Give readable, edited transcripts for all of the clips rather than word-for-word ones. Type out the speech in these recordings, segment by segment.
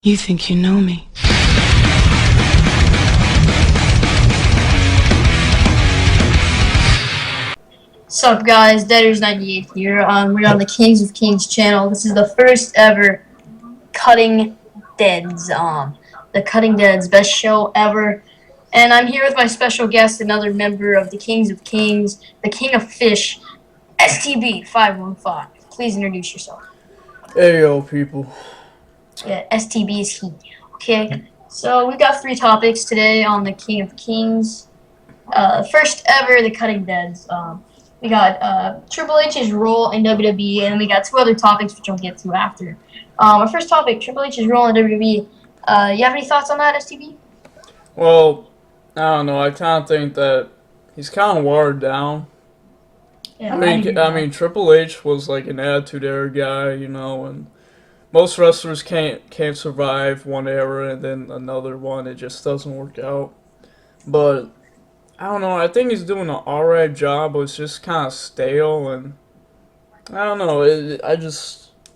You think you know me. Sup guys, Dedds98 here. We're on the Kings of Kings channel. This is the first ever Cutting Dedds, the Cutting Dedds best show ever. And I'm here with my special guest, another member of the Kings of Kings, the King of Fish, STB515. Please introduce yourself. Hey yo, people. Yeah, STB is he. Okay, so we got 3 topics today on the King of Kings. First ever, the Cutting Dedds. We got Triple H's role in WWE, and we got 2 other topics which I'll get to after. Our first topic, Triple H's role in WWE. You have any thoughts on that, STB? Well, I don't know. I kind of think that he's kind of watered down. Yeah, I mean, Triple H was like an attitude era guy, you know, and most wrestlers can't survive one era and then another one. It just doesn't work out. But I don't know. I think he's doing an alright job, but it's just kind of stale, and I don't know.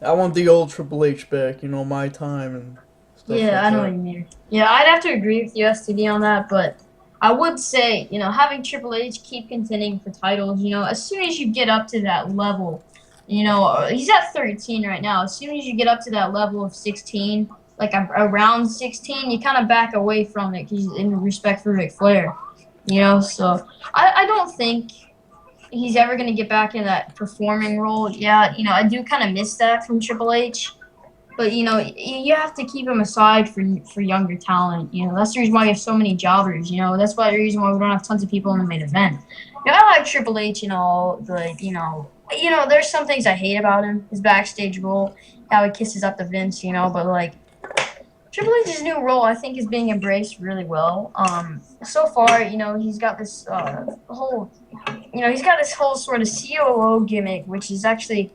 I want the old Triple H back, you know, my time and stuff Yeah, like I know that. what you mean. Yeah, I'd have to agree with you, STD, on that, but I would say, having Triple H keep contending for titles, as soon as you get up to that level, he's at 13 right now. As soon as you get up to that level of 16, like around 16, you kind of back away from it in respect for Ric Flair, So I don't think he's ever going to get back in that performing role. Yeah, I do kind of miss that from Triple H. But, you have to keep him aside for younger talent. That's the reason why we have so many jobbers. That's why the reason why we don't have tons of people in the main event. I like Triple H, there's some things I hate about him. His backstage role, how he kisses up to Vince, but, Triple H's new role, I think, is being embraced really well. So far, he's got this he's got this whole sort of COO gimmick, which is actually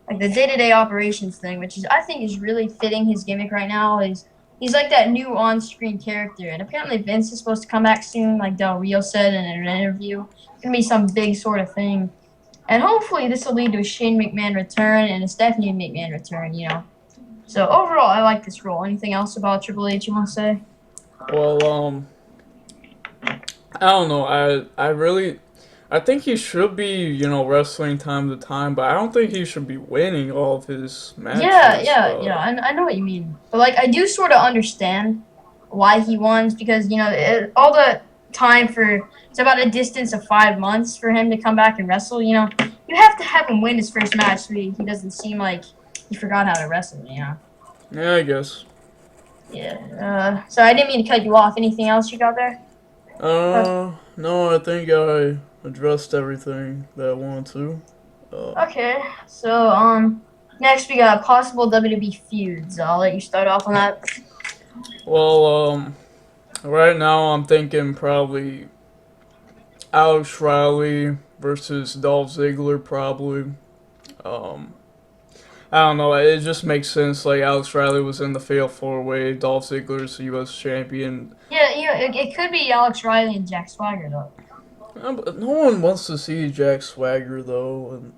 like the day-to-day operations thing, which I think is really fitting his gimmick right now. He's like that new on-screen character, and apparently Vince is supposed to come back soon, like Del Rio said in an interview. It's gonna be some big sort of thing, and hopefully this will lead to a Shane McMahon return and a Stephanie McMahon return. So overall, I like this role. Anything else about Triple H you want to say? Well, I don't know. I think he should be, you know, wrestling time to time, but I don't think he should be winning all of his matches. Yeah. I know what you mean. But, I do sort of understand why he won, because, all the time it's about a distance of 5 months for him to come back and wrestle, you have to have him win his first match so he doesn't seem like he forgot how to wrestle, Yeah, I guess. Yeah. So I didn't mean to cut you off. Anything else you got there? No, I think I addressed everything that I wanted to. Okay. So, next we got possible WWE feuds. I'll let you start off on that. Well, right now I'm thinking probably Alex Riley versus Dolph Ziggler, probably. I don't know. It just makes sense. Like, Alex Riley was in the Fatal 4-Way. Dolph Ziggler's the U.S. champion. Yeah, it could be Alex Riley and Jack Swagger, though. But no one wants to see Jack Swagger, though. And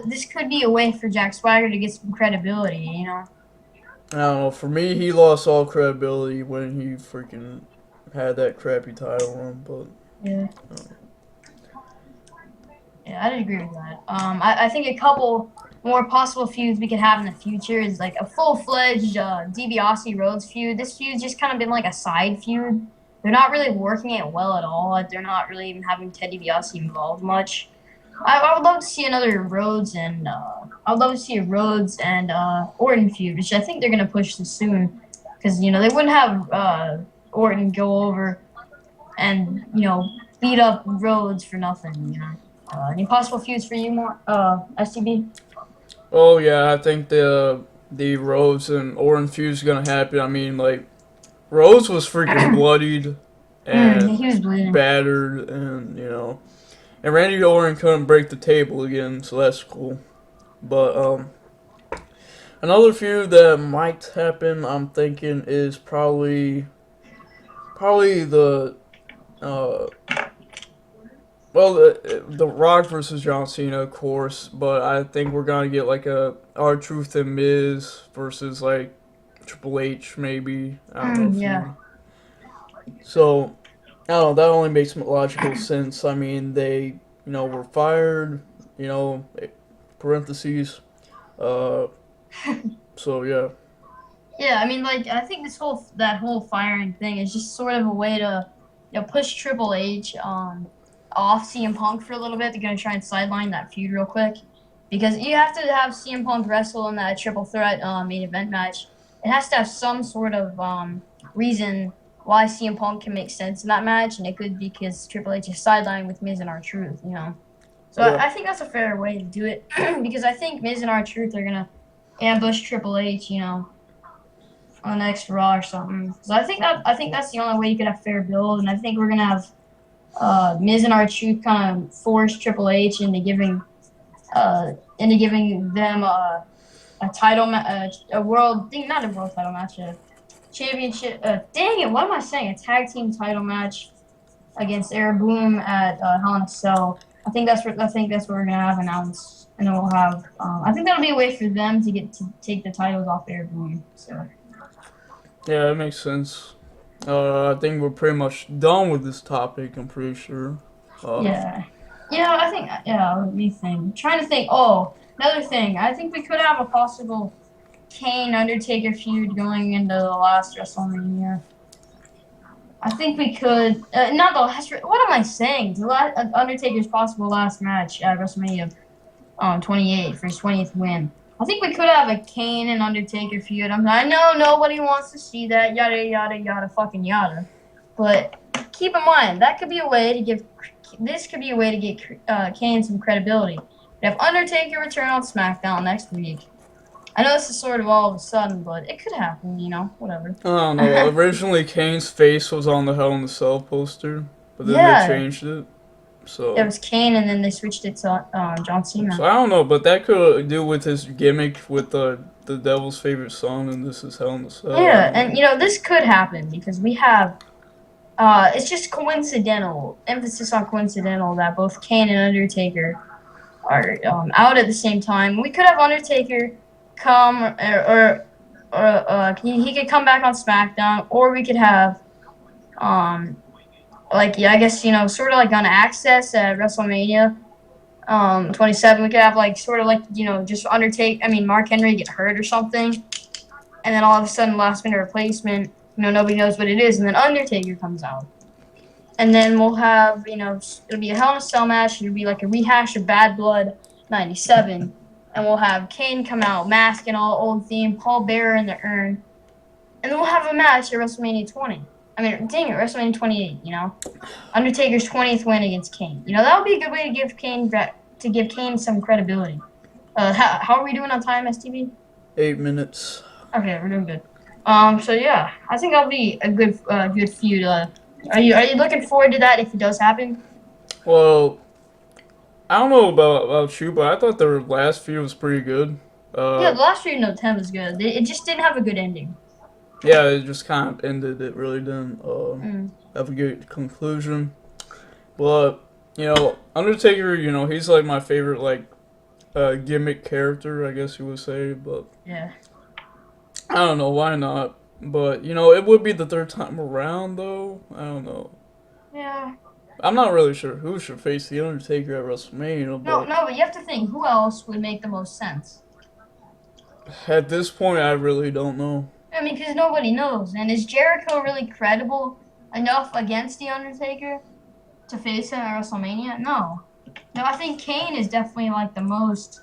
This could be a way for Jack Swagger to get some credibility, I don't know. For me, he lost all credibility when he freaking had that crappy title run. But yeah. Yeah, I'd agree with that. I think a couple more possible feuds we could have in the future is like a full-fledged DiBiase Rhodes feud. This feud's just kind of been like a side feud. They're not really working it well at all. They're not really even having Ted DiBiase involved much. I would love to see another Rhodes and Orton feud, which I think they're gonna push this soon, because they wouldn't have Orton go over and beat up Rhodes for nothing. Any possible feuds for you, more STB? oh yeah, I think the Rhodes and Orton feud's gonna happen. I mean, like, Rhodes was freaking bloodied and he was bleeding. battered, and and Randy Orton couldn't break the table again, so that's cool. But another feud that might happen, I'm thinking, is probably the the Rock versus John Cena, of course, but I think we're gonna get like a R-Truth and Miz versus like Triple H, maybe. I don't know if Yeah. you. So, I don't know. That only makes logical sense. I mean, they, were fired. Parentheses. Uh, so yeah. Yeah, I mean, like, I think that whole firing thing is just sort of a way to, push Triple H off CM Punk for a little bit. They're gonna try and sideline that feud real quick because you have to have CM Punk wrestle in that triple threat main event match. It has to have some sort of reason why CM Punk can make sense in that match, and it could be because Triple H is sidelined with Miz and R-Truth. So Yeah. I think that's a fair way to do it because I think Miz and R-Truth are gonna ambush Triple H, on the next Raw or something. So I think that's the only way you could have fair build, and I think we're gonna have Miz and R-Truth kind of force Triple H into giving them a title a world thing, not a world title match, a championship. Dang it, what am I saying? A tag team title match against Air Boom at Hell in a Cell. I think that's what we're gonna have announced, and then we'll have. I think that'll be a way for them to take the titles off Air Boom. So. Yeah, that makes sense. I think we're pretty much done with this topic. I'm pretty sure. Yeah. I think, let me think. I'm trying to think. Oh, another thing. I think we could have a possible Kane Undertaker feud going into the last WrestleMania. I think we could. Not the last. What am I saying? The last Undertaker's possible last match at WrestleMania 28 for his 20th win. I think we could have a Kane and Undertaker feud. I know nobody wants to see that. Yada yada yada fucking yada. But keep in mind that could be a way to give. This could be a way to get Kane some credibility. We have Undertaker return on SmackDown next week. I know this is sort of all of a sudden, but it could happen. Whatever. I don't know. Originally, Kane's face was on the Hell in the Cell poster, but then they Yeah. changed it. So It was Kane, and then they switched it to John Cena. So I don't know, but that could do with his gimmick with the devil's favorite son, and this is Hell in the Cell. Yeah, and this could happen because we have. It's just coincidental, emphasis on coincidental, that both Kane and Undertaker are out at the same time. We could have Undertaker come, he could come back on SmackDown, or we could have, I guess, sort of like on Access at WrestleMania 27. We could have, just Mark Henry get hurt or something, and then all of a sudden, last minute replacement, nobody knows what it is, and then Undertaker comes out. And then we'll have, it'll be a Hell in a Cell match. It'll be like a rehash of Bad Blood 97. And we'll have Kane come out, mask and all, old theme, Paul Bearer in the urn. And then we'll have a match at WrestleMania 20. WrestleMania 28, Undertaker's 20th win against Kane. That would be a good way to give Kane some credibility. How are we doing on time, STB? 8 minutes. Okay, we're doing good. So yeah, I think that'll be a good feud. Are you looking forward to that if it does happen? Well, I don't know about you, but I thought their last feud was pretty good. Yeah, the last feud in 10 was good. It just didn't have a good ending. Yeah, it just kind of ended. It really didn't have a good conclusion. But Undertaker, he's like my favorite gimmick character, I guess you would say. But yeah, I don't know why not. But, it would be the third time around, though. I don't know. Yeah. I'm not really sure who should face The Undertaker at WrestleMania. No, but you have to think, who else would make the most sense? At this point, I really don't know. Because nobody knows. And is Jericho really credible enough against The Undertaker to face him at WrestleMania? No. No, I think Kane is definitely, the most,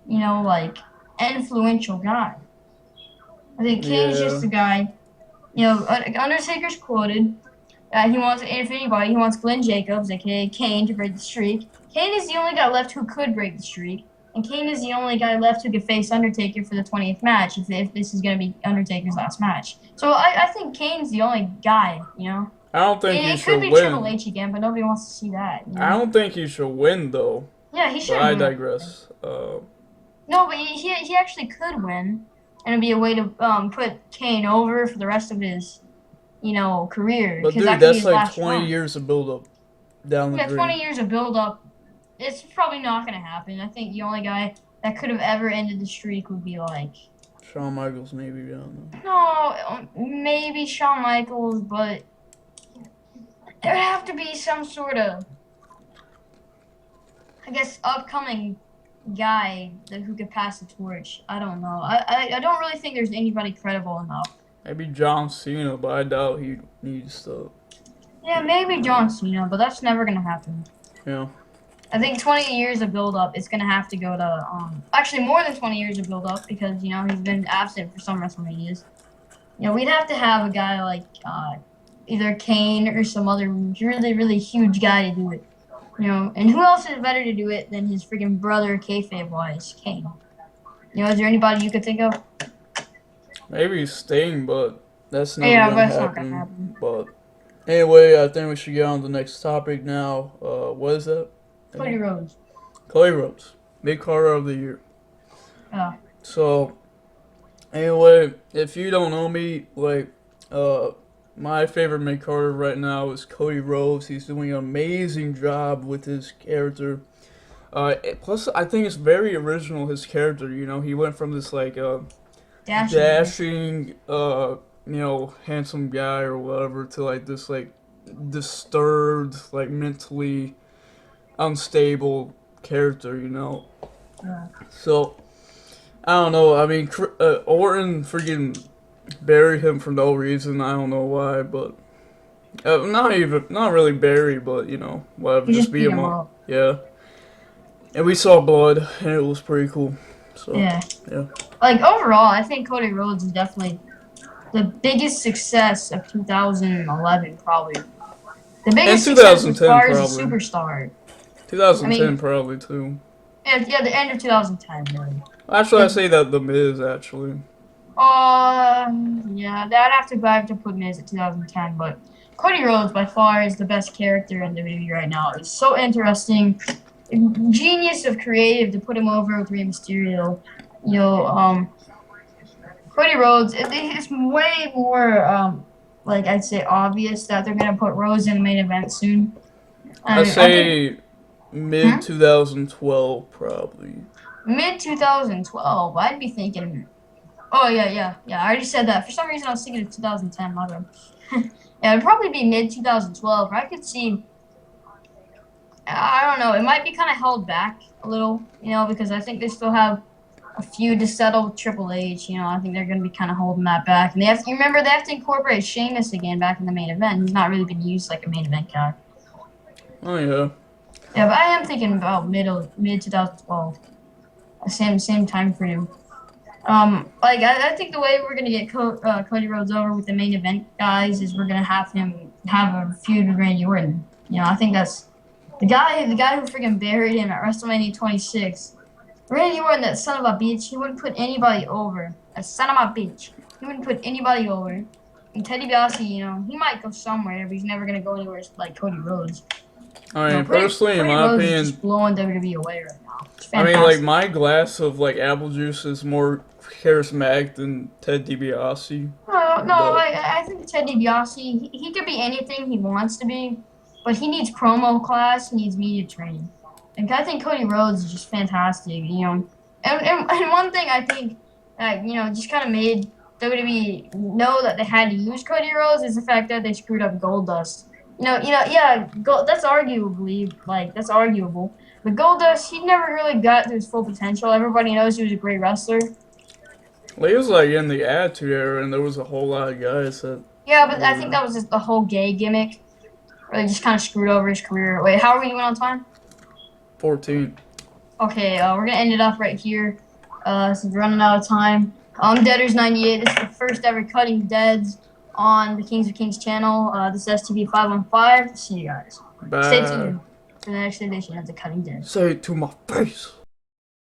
influential guy. I think Kane's just a guy. Undertaker's quoted. He wants, if anybody, he wants Glenn Jacobs, aka Kane, to break the streak. Kane is the only guy left who could break the streak, and Kane is the only guy left who could face Undertaker for the 20th match if this is going to be Undertaker's last match. So I think Kane's the only guy. I don't think he should win. It could be Triple H again, but nobody wants to see that. I don't think he should win, though. Yeah, he should. But I digress. No, but he actually could win. And it'd be a way to put Kane over for the rest of his, career. But dude, that's like 20 years of build-up down the drain. 20 years of build-up. It's probably not going to happen. I think the only guy that could have ever ended the streak would be Shawn Michaels, maybe. I don't know. No, maybe Shawn Michaels, but there would have to be some sort of, I guess, upcoming guy who could pass the torch. I don't know. I don't really think there's anybody credible enough. Maybe John Cena, but I doubt he needs to. Yeah, maybe John Cena, but that's never gonna happen. Yeah. I think 20 years of build up is gonna have to go to actually more than 20 years of build up because you know he's been absent for some WrestleManias. You know, we'd have to have a guy like either Kane or some other really huge guy to do it. You know, and who else is better to do it than his freaking brother, kayfabe wise, Kane? You know, is there anybody you could think of? Maybe Sting, but that's never Yeah, gonna that's not happen. gonna happen. But anyway, I think we should get on to the next topic now. What is that? Cody Rhodes. Cody Rhodes, Big Carter of the Year. Yeah. So, anyway, if you don't know me, like, my favorite mid Carter right now is Cody Rhodes. He's doing an amazing job with his character. Plus, I think it's very original. His character, you know, he went from this like dashing, handsome guy or whatever to like this like disturbed, like mentally unstable character, you know. Yeah. So I don't know. I mean, Orton freaking buried him for no reason. I don't know why, but not really bury, but you know, whatever. He Just beat him up. up. Yeah. And we saw blood, and it was pretty cool. So Yeah. yeah. Like overall, I think Cody Rhodes is definitely the biggest success of 2011, probably. The biggest success as far as a superstar. 2010 probably too. Yeah, the end of 2010, really. Actually, I say that The Miz, actually. Yeah, I have to put Miz at 2010, but Cody Rhodes by far is the best character in WWE right now. It's so interesting, genius of creative to put him over with Rey Mysterio. You know, Cody Rhodes. It's way more like I'd say obvious that they're gonna put Rhodes in the main event soon. I say mid 2012 probably. Mid 2012, I'd be thinking. Oh yeah. I already said that. For some reason, I was thinking of 2010. My bad. Yeah, it'd probably be mid 2012. I could see. I don't know. It might be kind of held back a little, you know, because I think they still have a feud to settle with Triple H. You know, I think they're going to be kind of holding that back. And they have to incorporate Sheamus again back in the main event. He's not really been used like a main event guy. Oh yeah. Yeah, but I am thinking about mid 2012. Same time frame. Like I think the way we're gonna get Cody Rhodes over with the main event guys is we're gonna have him have a feud with Randy Orton. You know, I think that's the guy who freaking buried him at WrestleMania 26. Randy Orton, that son of a bitch, he wouldn't put anybody over. That son of a bitch, he wouldn't put anybody over. And Ted DiBiase, you know, he might go somewhere, but he's never gonna go anywhere like Cody Rhodes. I mean, personally, in my opinion, is just blowing WWE away right now. I mean, like my glass of like apple juice is more charismatic than Ted DiBiase. I think Ted DiBiase, he could be anything he wants to be, but he needs promo class, he needs media training. And I think Cody Rhodes is just fantastic, you know. And one thing I think that, you know, just kind of made WWE know that they had to use Cody Rhodes is the fact that they screwed up Goldust. That's arguable. But Goldust, he never really got to his full potential. Everybody knows he was a great wrestler. Well, he was like in the Attitude Era, and there was a whole lot of guys that. Yeah, but I think that was just the whole gay gimmick. Where they just kind of screwed over his career. Wait, how are we doing on time? 14. Okay, we're gonna end it off right here. Since we're running out of time. I'm Dedders98. This is the first ever Cutting Dedds on the Kings of Kings channel. This is STB515. See you guys. Bye. Stay tuned for the next edition of the Cutting Dedds. Say it to my face.